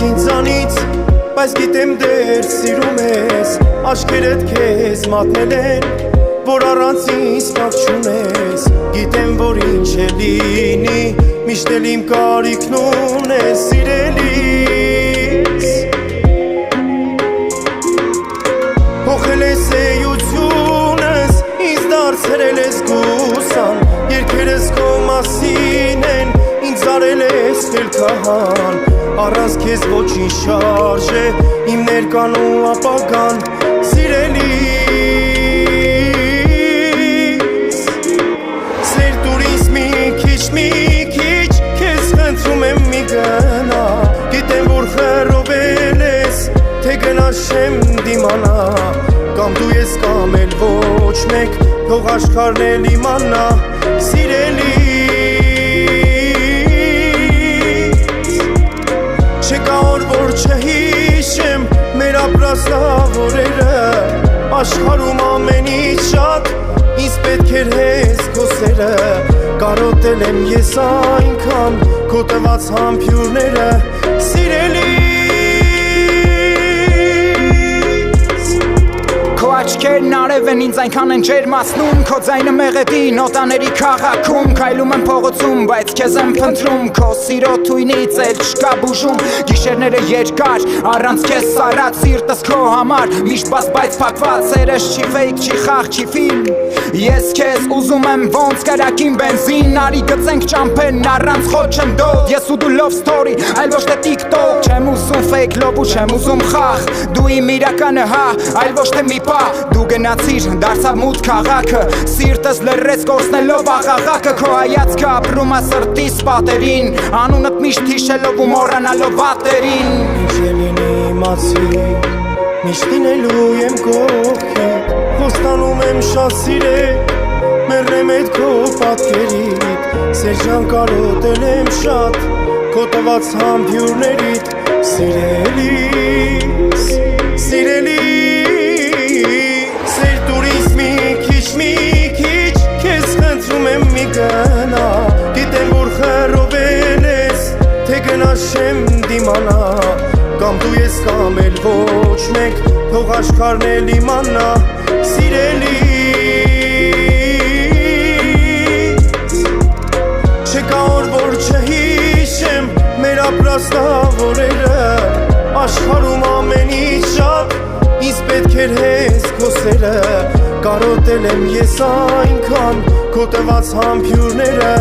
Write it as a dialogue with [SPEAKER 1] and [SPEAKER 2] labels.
[SPEAKER 1] ինձանից, բայց գիտեմ դեր սիրում ես, աչքերդ քեզ մատնել են, որ առանց ինձ կապ չունես, գիտեմ որ ինչ է լինի, միշտ էլ իմ կարիքն ունես սիրելիս, փոխել ես էությունս, ինձ դարձրել ես գուսան, երգերս քո մասին են, ինձ արել ես խելքահան, առանց քեզ ոչինչ շարժ է, իմ ներկան ու ապագան, սիրելիս, սեր տուր ինձ մի քիչ, քեզ խնդրում եմ մի գնա, գիտեմ որ խռովել ես, թե գնաս չեմ դիմանա, կամ դու ես կամ էլ ոչ մեկ, թող աշխարհն էլ իմանա, սիրելիս, չկա օր որ չհիշեմ մեր ապրած լավ օրերը, աշխարհում ամենից շատ ինձ պետք էր հենց քո սերը, կարոտել եմ ես այնքան քո տված համբույրները, սիրելիս,
[SPEAKER 2] Քո աչքերն արև են ինձ այնքան են ջերմացնում, քո ձայնը մեղեդի նոտաների քաղաքում, քայլում եմ փողոցում, բայց քեզ եմ փնտրում, քո սիրո թույնից էլ չկա բուժում, գիշերները երկար, առանց քեզ սառած սիրտս քո համար, միշտ բաց բայց փակված, սերս չի ֆեյք, չի խաղ, չի ֆիլմ, ես քեզ ուզում եմ ոնց կրակին բենզին, արի գծենք ճամփեն, առանց խոտ չեմ դոտ, ես ու դու love story, այլ ոչ թե TikTok, չեմ ուզում fake love ու չեմ ուզում խաղ, դու իմ իրականը հա, այլ ոչ թե մի պա, դու գնացիր, դարձավ մութ քաղաքը, սիրտս լրեց կորցնելով աղաղակը, քո հայացքը ապրում է սրտիս պատերին, անունդ միշտ հիշելով ու մոռանալով վատերին,
[SPEAKER 1] ինչ է լինի իմացի, միշտ լինելու եմ կողքիդ, խոստանում եմ շատ սիրել, մեռնեմ էդ քո պատկերիդ, սերջան կարոտել եմ շատ, քո տված համբույրներիդ, սիրելիս, սիրելիս, սեր տուր ինձ մի քիչ, քեզ խնդրում եմ մի գնա, գիտեմ որ խռովել ես, թե գնաս չեմ դիմանա, կամ դու ես կամ էլ ոչ մեկ, թող աշխարհն էլ իմանա, սիրելիս, չկա օր որ չհիշեմ մեր ապրած լավ օրերը, աշխարհում ամենից շատ ինձ պետք էր հենց քո սերը, կարոտել եմ ես այնքան քո տված համբույրները,